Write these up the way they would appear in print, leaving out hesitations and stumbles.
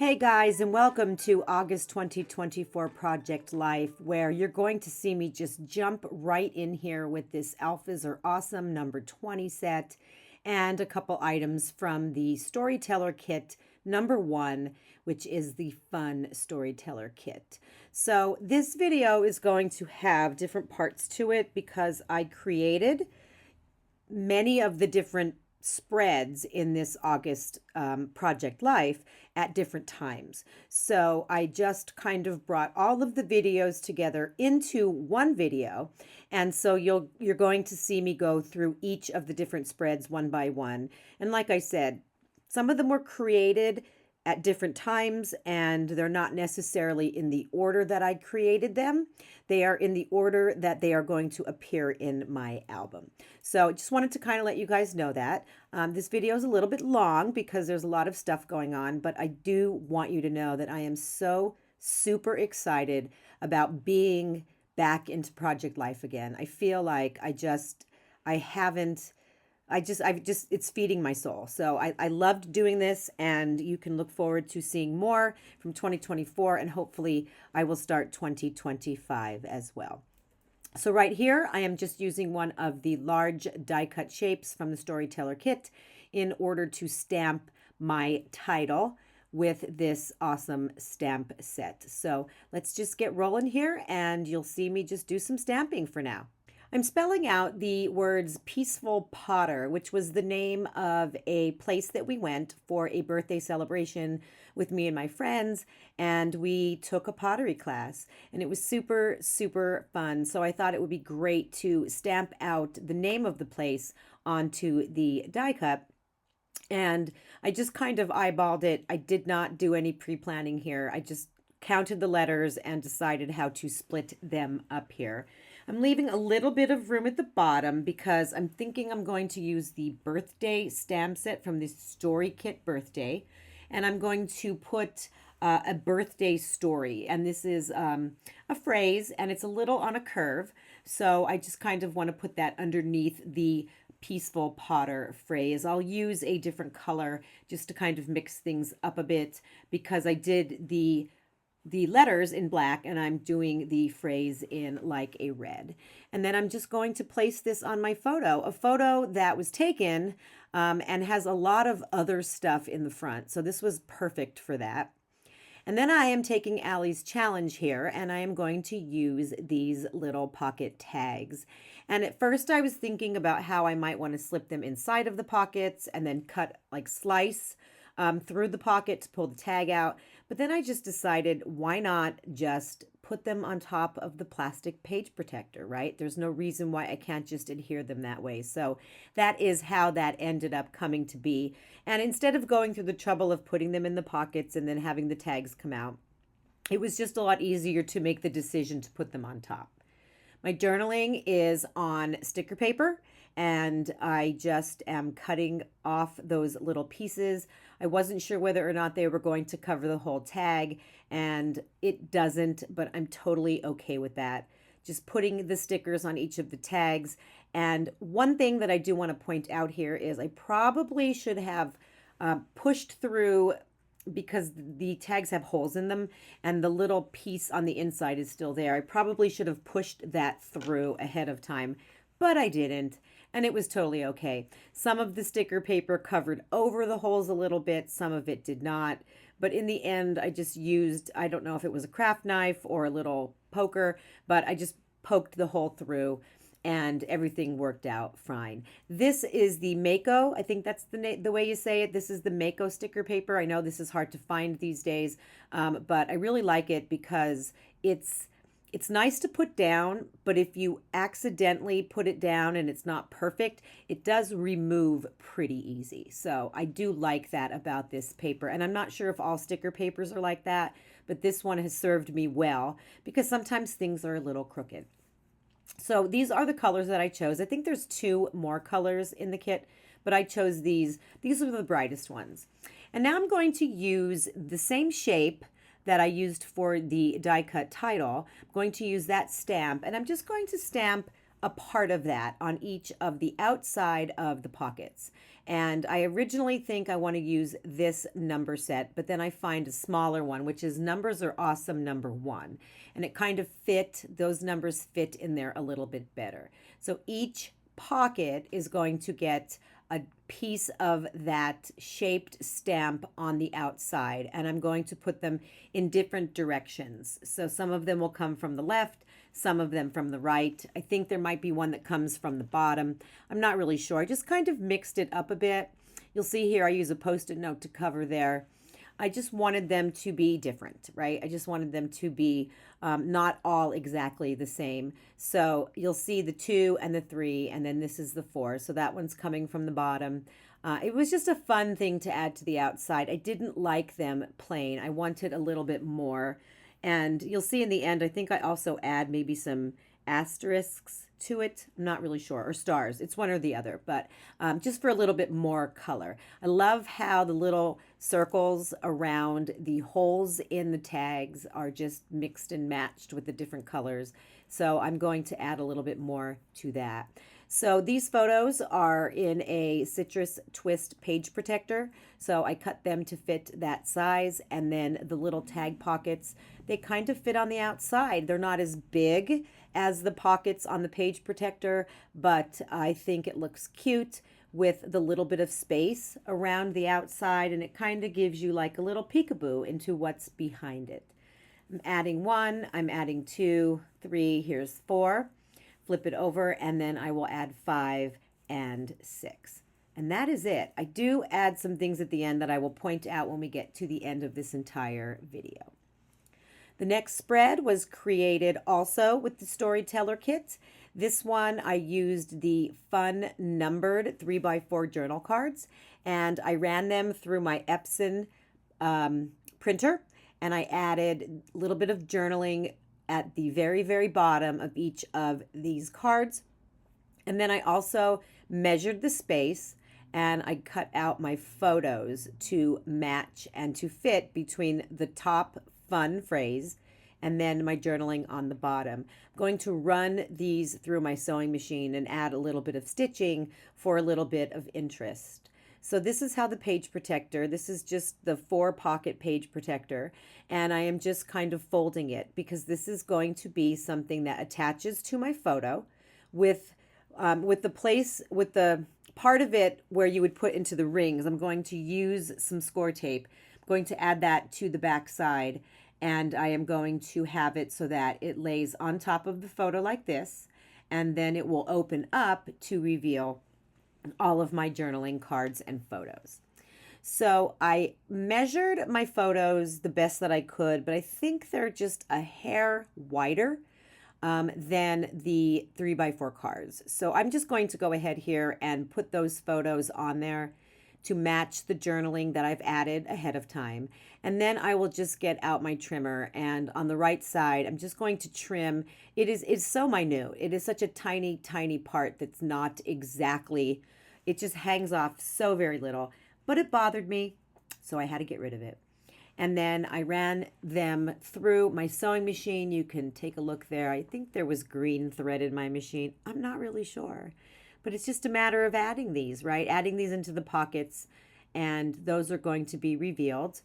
Hey guys, and welcome to August 2024 Project Life, where you're going to see me just jump right in here with this Alphas Are Awesome number 20 set and a couple items from the Storyteller Kit number 1, which is the Fun Storyteller Kit. So this video is going to have different parts to it because I created many of the different spreads in this August Project Life at different times. So I just kind of brought all of the videos together into one video. And so you're going to see me go through each of the different spreads one by one. And like I said, some of them were created at different times, and they're not necessarily in the order that I created them. They are in the order that they are going to appear in my album. So just wanted to kind of let you guys know that. This video is a little bit long because there's a lot of stuff going on, but I do want you to know that I am so super excited about being back into Project Life again. I feel like it's feeding my soul. So I loved doing this, and you can look forward to seeing more from 2024, and hopefully I will start 2025 as well. So right here, I am just using one of the large die cut shapes from the Storyteller Kit in order to stamp my title with this awesome stamp set. So let's just get rolling here, and you'll see me just do some stamping for now. I'm spelling out the words Peaceful Potter, which was the name of a place that we went for a birthday celebration with me and my friends, and we took a pottery class, and it was super, super fun. So I thought it would be great to stamp out the name of the place onto the die cut. And I just kind of eyeballed it. I did not do any pre-planning here. I just counted the letters and decided how to split them up here. I'm leaving a little bit of room at the bottom because I'm thinking I'm going to use the birthday stamp set from the Story Kit Birthday. And I'm going to put a birthday story. And this is a phrase, and it's a little on a curve. So I just kind of want to put that underneath the Peaceful Potter phrase. I'll use a different color just to kind of mix things up a bit because I did the letters in black, and I'm doing the phrase in like a red. And then I'm just going to place this on my a photo that was taken and has a lot of other stuff in the front. So this was perfect for that. And then I am taking Allie's challenge here, and I am going to use these little pocket tags. And at first I was thinking about how I might want to slip them inside of the pockets and then slice through the pocket to pull the tag out. But then I just decided, why not just put them on top of the plastic page protector, right? There's no reason why I can't just adhere them that way. So that is how that ended up coming to be. And instead of going through the trouble of putting them in the pockets and then having the tags come out, it was just a lot easier to make the decision to put them on top. My journaling is on sticker paper, and I just am cutting off those little pieces. I wasn't sure whether or not they were going to cover the whole tag, and it doesn't, but I'm totally okay with that. Just putting the stickers on each of the tags. And one thing that I do want to point out here is I probably should have pushed through, because the tags have holes in them and the little piece on the inside is still there. I probably should have pushed that through ahead of time, but I didn't, and it was totally okay. Some of the sticker paper covered over the holes a little bit, some of it did not, but in the end I just used, I don't know if it was a craft knife or a little poker, but I just poked the hole through and everything worked out fine. This is the Mako. I think that's the way you say it. This is the Mako sticker paper. I know this is hard to find these days, but I really like it because it's nice to put down, but if you accidentally put it down and it's not perfect, it does remove pretty easy. So I do like that about this paper. And I'm not sure if all sticker papers are like that, but this one has served me well because sometimes things are a little crooked. So these are the colors that I chose. I think there's 2 more colors in the kit, but I chose these. These are the brightest ones. And now I'm going to use the same shape that I used for the die cut title. I'm going to use that stamp, and I'm just going to stamp a part of that on each of the outside of the pockets. And I originally think I want to use this number set, but then I find a smaller one, which is Numbers Are Awesome #1. And it kind of those numbers fit in there a little bit better. So each pocket is going to get a piece of that shaped stamp on the outside, and I'm going to put them in different directions. So some of them will come from the left, some of them from the right. I think there might be one that comes from the bottom. I'm not really sure. I just kind of mixed it up a bit. You'll see here I use a Post-it note to cover there. I just wanted them to be different, right? I just wanted them to be not all exactly the same. So you'll see the 2 and the 3, and then this is the 4. So that one's coming from the bottom. It was just a fun thing to add to the outside. I didn't like them plain. I wanted a little bit more. And you'll see in the end, I think I also add maybe some asterisks to it. I'm not really sure, or stars. It's one or the other, but just for a little bit more color. I love how the little circles around the holes in the tags are just mixed and matched with the different colors. So I'm going to add a little bit more to that. So these photos are in a citrus twist page protector. So I cut them to fit that size, and then the little tag pockets, they kind of fit on the outside. They're not as big as the pockets on the page protector, but I think it looks cute with the little bit of space around the outside, and it kind of gives you like a little peekaboo into what's behind it. I'm adding 1, I'm adding 2, 3, here's 4. Flip it over, and then I will add 5 and 6. And that is it. I do add some things at the end that I will point out when we get to the end of this entire video. The next spread was created also with the Storyteller Kit. This one I used the fun numbered 3x4 journal cards, and I ran them through my Epson printer, and I added a little bit of journaling at the very, very bottom of each of these cards. And then I also measured the space, and I cut out my photos to match and to fit between the top fun phrase and then my journaling on the bottom. I'm going to run these through my sewing machine and add a little bit of stitching for a little bit of interest. So this is how the page protector, this is just the 4-pocket page protector, and I am just kind of folding it because this is going to be something that attaches to my photo with the part of it where you would put into the rings. I'm going to use some score tape. I'm going to add that to the back side, and I am going to have it so that it lays on top of the photo like this, and then it will open up to reveal all of my journaling cards and photos. So I measured my photos the best that I could, but I think they're just a hair wider than the 3x4 cards. So I'm just going to go ahead here and put those photos on there to match the journaling that I've added ahead of time. And then I will just get out my trimmer, and on the right side, I'm just going to trim. It's so minute. It is such a tiny, tiny part that's not exactly, it just hangs off so very little, but it bothered me, so I had to get rid of it. And then I ran them through my sewing machine. You can take a look there. I think there was green thread in my machine. I'm not really sure. But it's just a matter of adding these, right? Adding these into the pockets, and those are going to be revealed.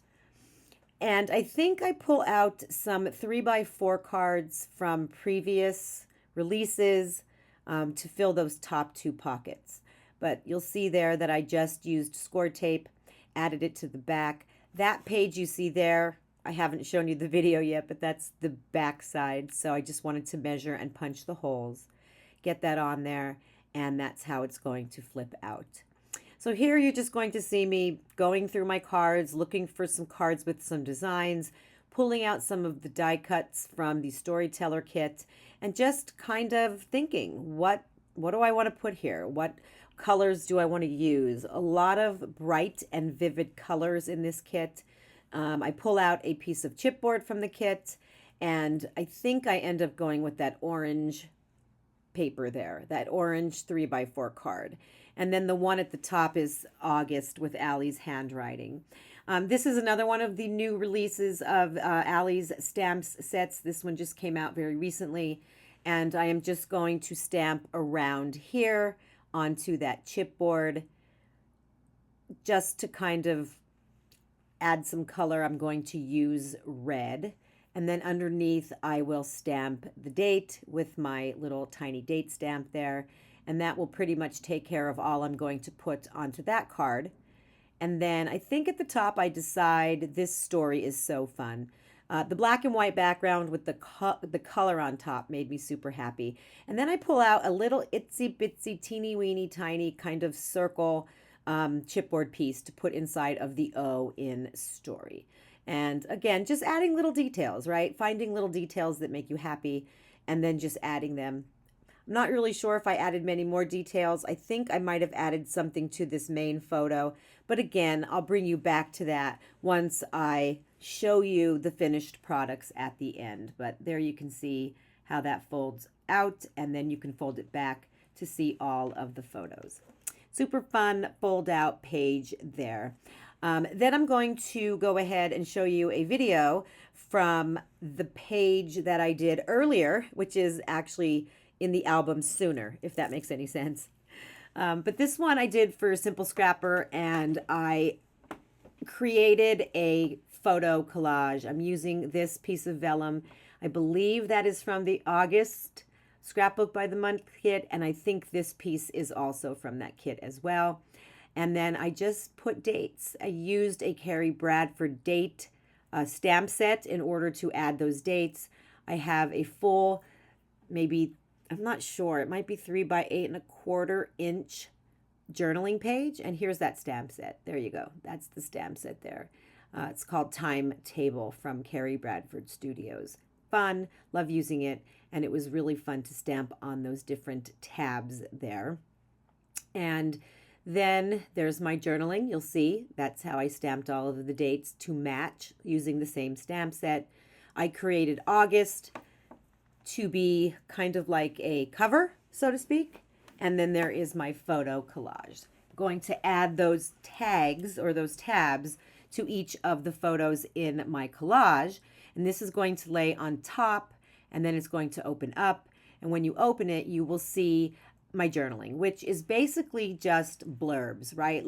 And I think I pull out some 3x4 cards from previous releases to fill those top 2 pockets. But you'll see there that I just used score tape, added it to the back. That page you see there, I haven't shown you the video yet, but that's the back side. So I just wanted to measure and punch the holes, get that on there, and that's how it's going to flip out. So here you're just going to see me going through my cards, looking for some cards with some designs, pulling out some of the die cuts from the Storyteller Kit, and just kind of thinking, what do I want to put here? What colors do I want to use? A lot of bright and vivid colors in this kit. I pull out a piece of chipboard from the kit, and I think I end up going with that orange paper there, that orange 3x4 card. And then the one at the top is August with Allie's handwriting. This is another one of the new releases of Allie's stamps sets. This one just came out very recently, and I am just going to stamp around here onto that chipboard just to kind of add some color, I'm going to use red. And then underneath, I will stamp the date with my little tiny date stamp there. And that will pretty much take care of all I'm going to put onto that card. And then I think at the top, I decide this story is so fun. The black and white background with the color on top made me super happy. And then I pull out a little itsy bitsy teeny weeny tiny kind of circle chipboard piece to put inside of the O in story. And again, just adding little details, right? Finding little details that make you happy and then just adding them. I'm not really sure if I added many more details. I think I might have added something to this main photo. But again, I'll bring you back to that once I show you the finished products at the end. But there you can see how that folds out, and then you can fold it back to see all of the photos. Super fun fold out page there. Then I'm going to go ahead and show you a video from the page that I did earlier, which is actually in the album Sooner, if that makes any sense. But this one I did for Simple Scrapper, and I created a photo collage. I'm using this piece of vellum. I believe that is from the August Scrapbook by the Month kit, and I think this piece is also from that kit as well. And then I just put dates. I used a Carrie Bradford date stamp set in order to add those dates. I have a full, maybe, I'm not sure, it might be 3 by 8.25 inch journaling page. And here's that stamp set. There you go. That's the stamp set there. It's called Timetable from Carrie Bradford Studios. Fun, love using it. And it was really fun to stamp on those different tabs there. And then there's my journaling. You'll see that's how I stamped all of the dates to match using the same stamp set. I created August to be kind of like a cover, so to speak. And then there is my photo collage. I'm going to add those tags or those tabs to each of the photos in my collage. And this is going to lay on top, and then it's going to open up. And when you open it, you will see my journaling, which is basically just blurbs, right?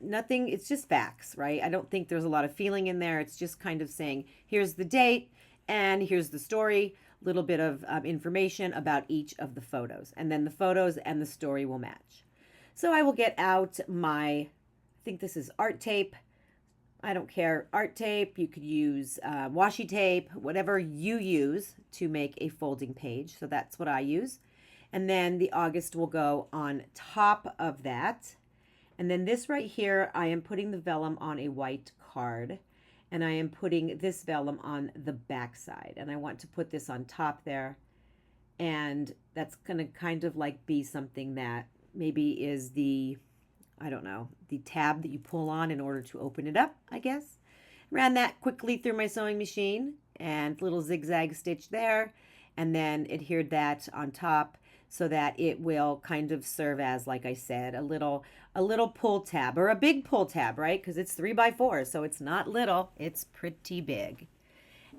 Nothing, it's just facts, right? I don't think there's a lot of feeling in there. It's just kind of saying, here's the date and here's the story, little bit of information about each of the photos. And then the photos and the story will match. So I will get out I think this is art tape. I don't care, art tape. You could use washi tape, whatever you use to make a folding page. So that's what I use. And then the August will go on top of that. And then this right here, I am putting the vellum on a white card. And I am putting this vellum on the back side. And I want to put this on top there. And that's going to kind of like be something that maybe is the tab that you pull on in order to open it up, I guess. Ran that quickly through my sewing machine and little zigzag stitch there. And then adhered that on top, so that it will kind of serve as, like I said, a little pull tab, or a big pull tab, right? Because it's 3 by 4, so it's not little, it's pretty big.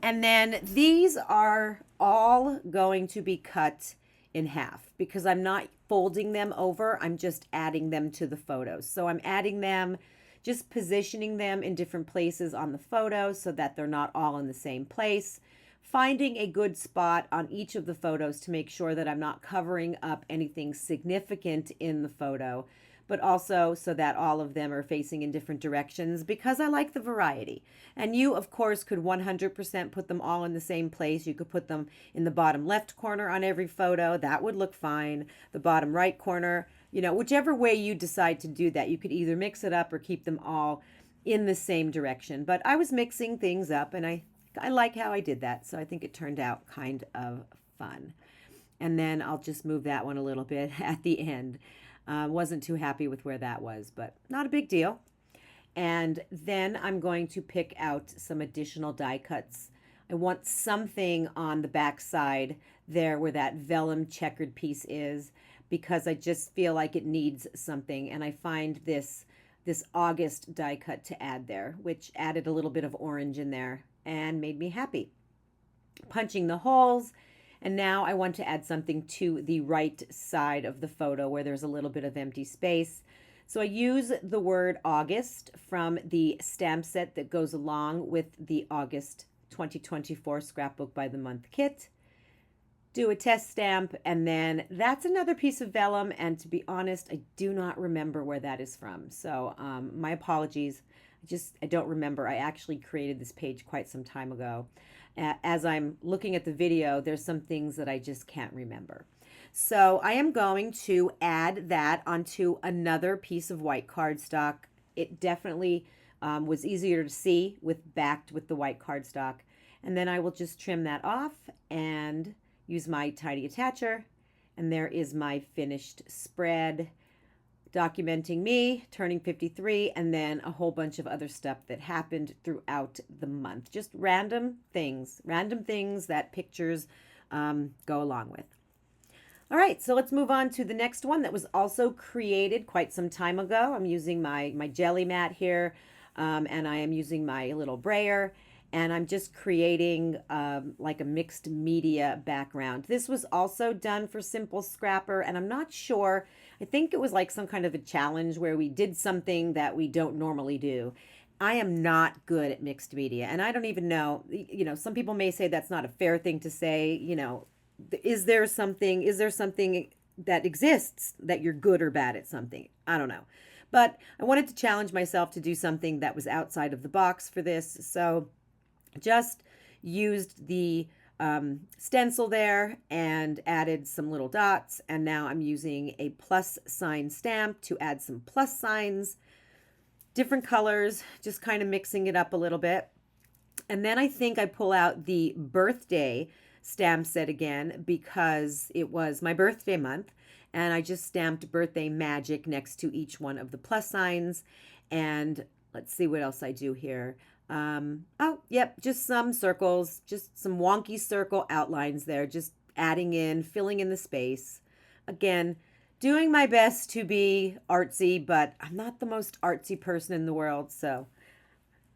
And then these are all going to be cut in half because I'm not folding them over, I'm just adding them to the photos. So I'm adding them, just positioning them in different places on the photo so that they're not all in the same place. Finding a good spot on each of the photos to make sure that I'm not covering up anything significant in the photo, but also so that all of them are facing in different directions because I like the variety. And you, of course, could 100% put them all in the same place. You could put them in the bottom left corner on every photo. That would look fine. The bottom right corner, whichever way you decide to do that. You could either mix it up or keep them all in the same direction. But I was mixing things up, and I like how I did that, so I think it turned out kind of fun. And then I'll just move that one a little bit at the end. Wasn't too happy with where that was, but not a big deal. And then I'm going to pick out some additional die cuts. I want something on the back side there where that vellum checkered piece is, because I just feel like it needs something. And I find this August die cut to add there, which added a little bit of orange in there and made me happy. Punching the holes, and now I want to add something to the right side of the photo where there's a little bit of empty space. So I use the word August from the stamp set that goes along with the August 2024 Scrapbook by the Month kit. Do a test stamp, and then that's another piece of vellum, and to be honest, I do not remember where that is from. So my apologies. I don't remember. I actually created this page quite some time ago. As I'm looking at the video, there's some things that I just can't remember. So I am going to add that onto another piece of white cardstock. It definitely was easier to see backed with the white cardstock. And then I will just trim that off and use my tidy attacher. And there is my finished spread documenting me turning 53, and then a whole bunch of other stuff that happened throughout the month. Just random things that pictures go along with. All right, so let's move on to the next one that was also created quite some time ago. I'm using my jelly mat here, and I am using my little brayer, and I'm just creating like a mixed media background. This was also done for Simple Scrapper, and I'm not sure. I think it was like some kind of a challenge where we did something that we don't normally do. I am not good at mixed media, and I don't even know, some people may say that's not a fair thing to say, is there something that exists that you're good or bad at something? I don't know. But I wanted to challenge myself to do something that was outside of the box for this. So just used the stencil there and added some little dots. And now I'm using a plus sign stamp to add some plus signs, different colors, just kind of mixing it up a little bit. And then I think I pull out the birthday stamp set again because it was my birthday month, and I just stamped birthday magic next to each one of the plus signs. And let's see what else I do here. Just some circles, just some wonky circle outlines there, just adding in, filling in the space. Again, doing my best to be artsy, but I'm not the most artsy person in the world, so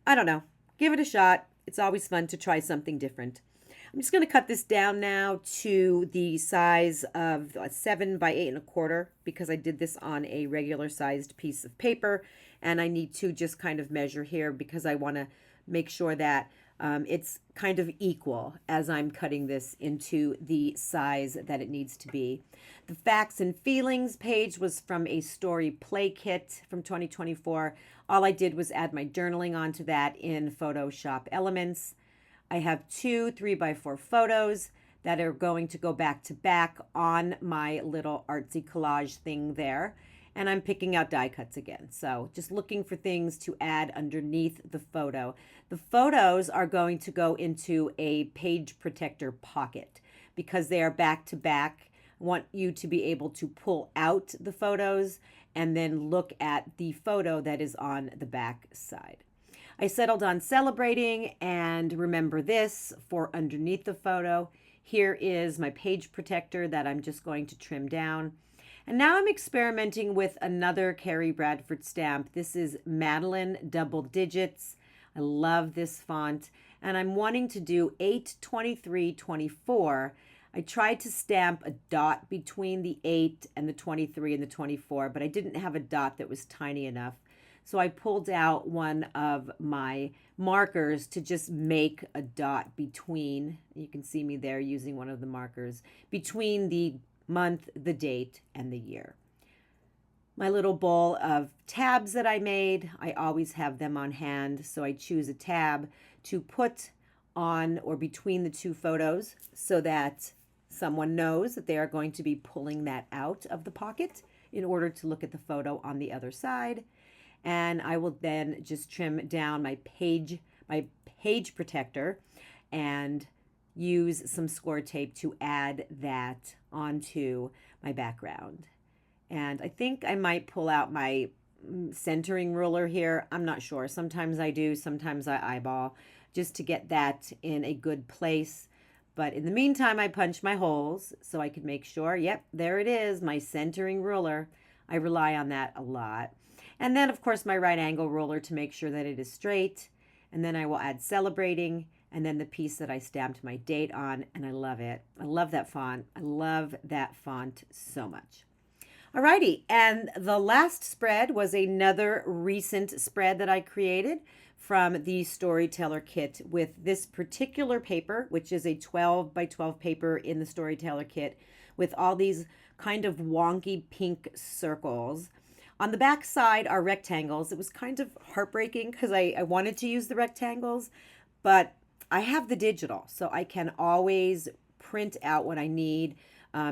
I don't know. Give it a shot. It's always fun to try something different. I'm just going to cut this down now to the size of 7 by 8.25 because I did this on a regular sized piece of paper, and I need to just kind of measure here because I want to make sure that it's kind of equal as I'm cutting this into the size that it needs to be. The Facts and Feelings page was from a story play kit from 2024. All I did was add my journaling onto that in Photoshop Elements. I have 2 3x4 photos that are going to go back to back on my little artsy collage thing there. And I'm picking out die cuts again. So just looking for things to add underneath the photo. The photos are going to go into a page protector pocket because they are back to back. I want you to be able to pull out the photos and then look at the photo that is on the back side. I settled on celebrating, and remember this for underneath the photo. Here is my page protector that I'm just going to trim down. And now I'm experimenting with another Carrie Bradford stamp. This is Madeline Double Digits. I love this font, and I'm wanting to do 8, 23, 24. I tried to stamp a dot between the 8 and the 23 and the 24, but I didn't have a dot that was tiny enough. So I pulled out one of my markers to just make a dot between, you can see me there using one of the markers, between the month, the date, and the year. My little bowl of tabs that I made, I always have them on hand, so I choose a tab to put on or between the two photos so that someone knows that they are going to be pulling that out of the pocket in order to look at the photo on the other side. And I will then just trim down my page protector and use some score tape to add that onto my background. And I think I might pull out my centering ruler here. I'm not sure. Sometimes I do, sometimes I eyeball just to get that in a good place. But in the meantime, I punch my holes so I could make sure, yep, there it is, my centering ruler. I rely on that a lot. And then, of course, my right angle ruler to make sure that it is straight. And then I will add celebrating, and then the piece that I stamped my date on, and I love it. I love that font. I love that font so much. Alrighty, and the last spread was another recent spread that I created from the Storyteller Kit with this particular paper, which is a 12 by 12 paper in the Storyteller Kit with all these kind of wonky pink circles. On the back side are rectangles. It was kind of heartbreaking because I wanted to use the rectangles, but I have the digital, so I can always print out what I need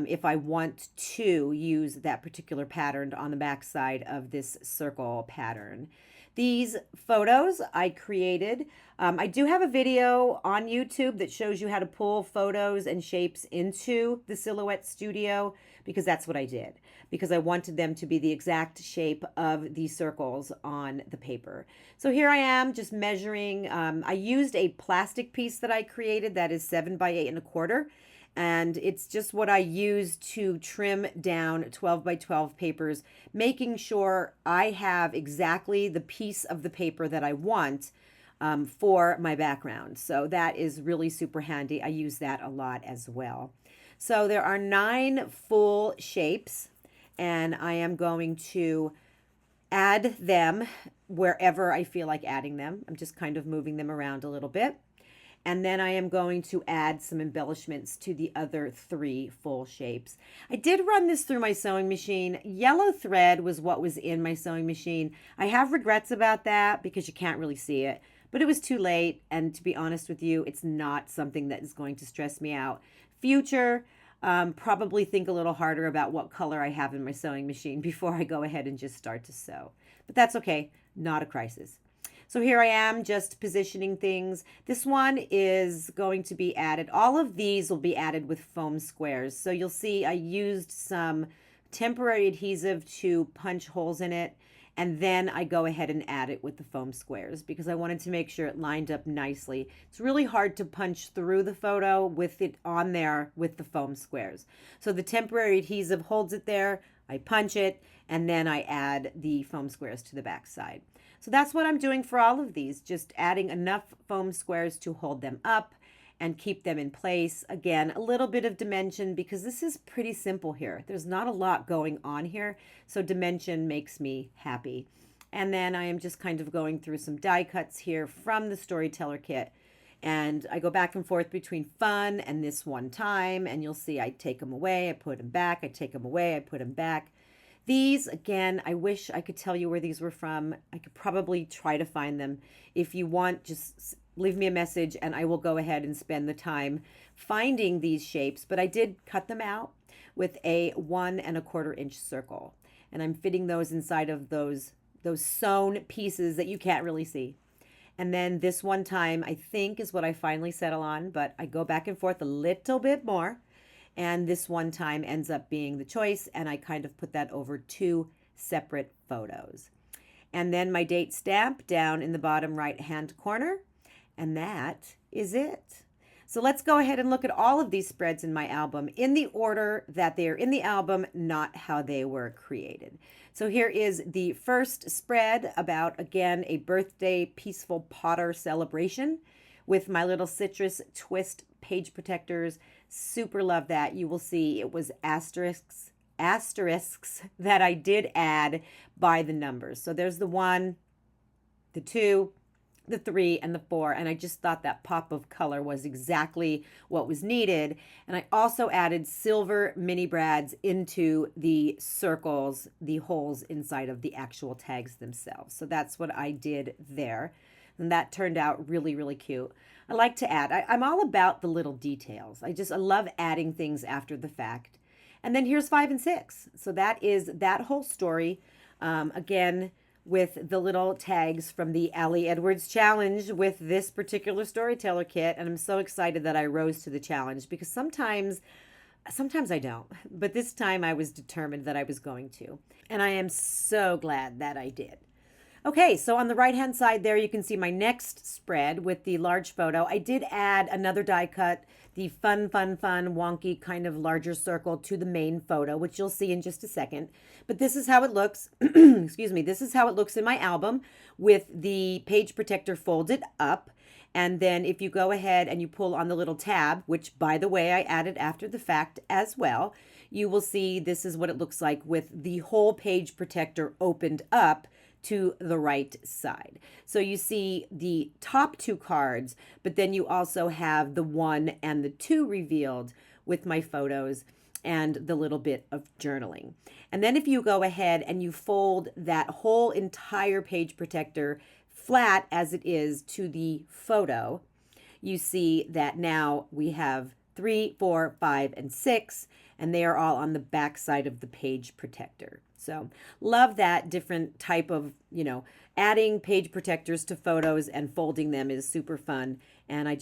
if I want to use that particular pattern on the back side of this circle pattern. These photos I created. I do have a video on YouTube that shows you how to pull photos and shapes into the Silhouette Studio, because that's what I did, because I wanted them to be the exact shape of the circles on the paper. So here I am just measuring. I used a plastic piece that I created that is 7 by 8 1/4. And it's just what I use to trim down 12 by 12 papers, making sure I have exactly the piece of the paper that I want for my background. So that is really super handy. I use that a lot as well. So there are 9 full shapes, and I am going to add them wherever I feel like adding them. I'm just kind of moving them around a little bit. And then I am going to add some embellishments to the other 3 full shapes. I did run this through my sewing machine. Yellow thread was what was in my sewing machine. I have regrets about that because you can't really see it, but it was too late. And to be honest with you, it's not something that is going to stress me out. Future, probably think a little harder about what color I have in my sewing machine before I go ahead and just start to sew. But that's okay, not a crisis. So here I am just positioning things. This one is going to be added. All of these will be added with foam squares. So you'll see I used some temporary adhesive to punch holes in it. And then I go ahead and add it with the foam squares because I wanted to make sure it lined up nicely. It's really hard to punch through the photo with it on there with the foam squares. So the temporary adhesive holds it there. I punch it, and then I add the foam squares to the back side. So that's what I'm doing for all of these, just adding enough foam squares to hold them up and keep them in place. Again, a little bit of dimension because this is pretty simple here. There's not a lot going on here, so dimension makes me happy. And then I am just kind of going through some die cuts here from the Storyteller Kit. And I go back and forth between fun and this one time, and you'll see I take them away, I put them back, I take them away, I put them back. These, again, I wish I could tell you where these were from. I could probably try to find them. If you want, just leave me a message and I will go ahead and spend the time finding these shapes. But I did cut them out with a 1 1/4 inch circle. And I'm fitting those inside of those sewn pieces that you can't really see. And then this one time, I think, is what I finally settle on. But I go back and forth a little bit more. And this one time ends up being the choice, and I kind of put that over 2 separate photos. And then my date stamp down in the bottom right-hand corner, and that is it. So let's go ahead and look at all of these spreads in my album in the order that they're in the album, not how they were created. So here is the first spread about, again, a birthday peaceful potter celebration with my little citrus twist page protectors. Super love that. You will see it was asterisks that I did add by the numbers. So there's the 1, the 2, the 3, and the 4. And I just thought that pop of color was exactly what was needed. And I also added silver mini brads into the circles, the holes inside of the actual tags themselves. So that's what I did there. And that turned out really, really cute. I like to add. I'm all about the little details. I love adding things after the fact. And then here's 5 and 6. So that is that whole story. Again, with the little tags from the Allie Edwards challenge with this particular Storyteller Kit. And I'm so excited that I rose to the challenge because sometimes I don't. But this time I was determined that I was going to. And I am so glad that I did. Okay, so on the right-hand side there, you can see my next spread with the large photo. I did add another die cut, the fun, wonky kind of larger circle to the main photo, which you'll see in just a second. But this is how it looks. Excuse me. This is how it looks in my album with the page protector folded up. And then if you go ahead and you pull on the little tab, which by the way, I added after the fact as well, you will see this is what it looks like with the whole page protector opened up to the right side. So you see the top two cards, but then you also have the 1 and the 2 revealed with my photos and the little bit of journaling. And then if you go ahead and you fold that whole entire page protector flat as it is to the photo, you see that now we have 3, 4, 5, and 6, and they are all on the back side of the page protector. So love that different type of, adding page protectors to photos and folding them is super fun. And I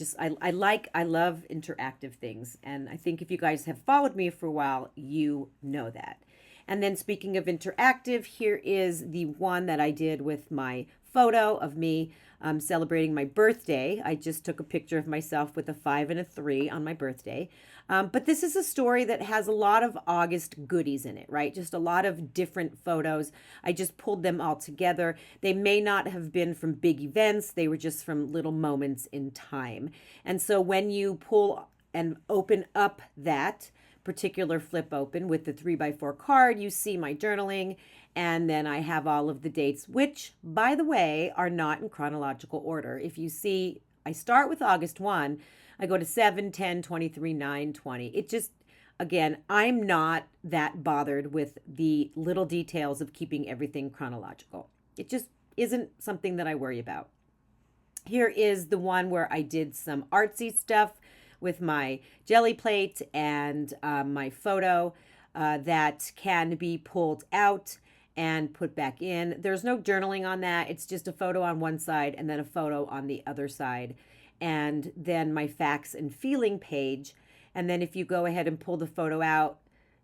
love interactive things. And I think if you guys have followed me for a while, you know that. And then speaking of interactive, here is the one that I did with my photo of me celebrating my birthday. I just took a picture of myself with a 5 and a 3 on my birthday. But this is a story that has a lot of August goodies in it, right? Just a lot of different photos. I just pulled them all together. They may not have been from big events. They were just from little moments in time. And so when you pull and open up that particular flip open with the 3x4 card, you see my journaling, and then I have all of the dates, which, by the way, are not in chronological order. If you see, I start with August 1, I go to 7, 10, 23, 9, 20. It just, again, I'm not that bothered with the little details of keeping everything chronological. It just isn't something that I worry about. Here is the one where I did some artsy stuff with my jelly plate and my photo that can be pulled out and put back in. There's no journaling on that. It's just a photo on one side and then a photo on the other side. And then my facts and feeling page. And then if you go ahead and pull the photo out,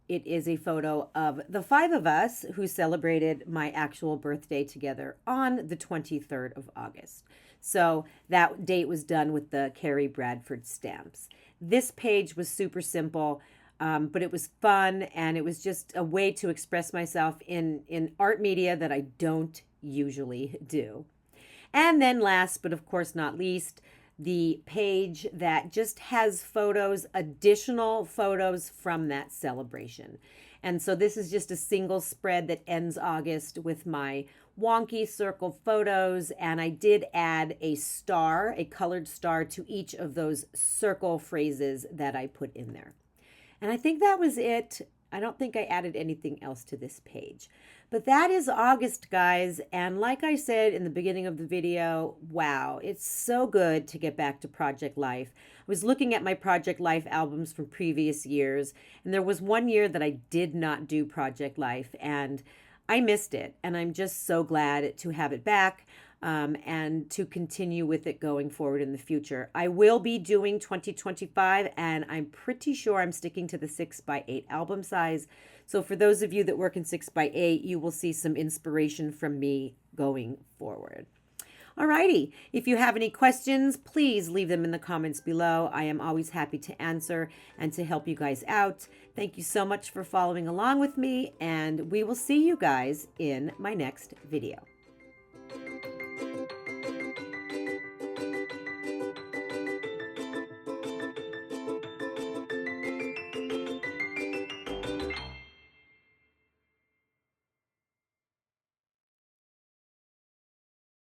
it is a photo of the 5 of us who celebrated my actual birthday together on the 23rd of August. So that date was done with the Carrie Bradford stamps. This page was super simple, but it was fun, and it was just a way to express myself in art media that I don't usually do. And then last, but of course not least, the page that just has photos, additional photos from that celebration. And so this is just a single spread that ends August with my Wonky circle photos, and I did add a star, a colored star, to each of those circle phrases that I put in there. And I think that was it. I don't think I added anything else to this page. But that is August, guys. And like I said in the beginning of the video, wow, it's so good to get back to Project Life. I was looking at my Project Life albums from previous years, and there was one year that I did not do Project Life, and I missed it. And I'm just so glad to have it back. And to continue with it going forward in the future. I will be doing 2025, and I'm pretty sure I'm sticking to the 6x8 album size. So for those of you that work in 6x8, you will see some inspiration from me going forward. Alrighty, if you have any questions, please leave them in the comments below. I am always happy to answer and to help you guys out. Thank you so much for following along with me, and we will see you guys in my next video.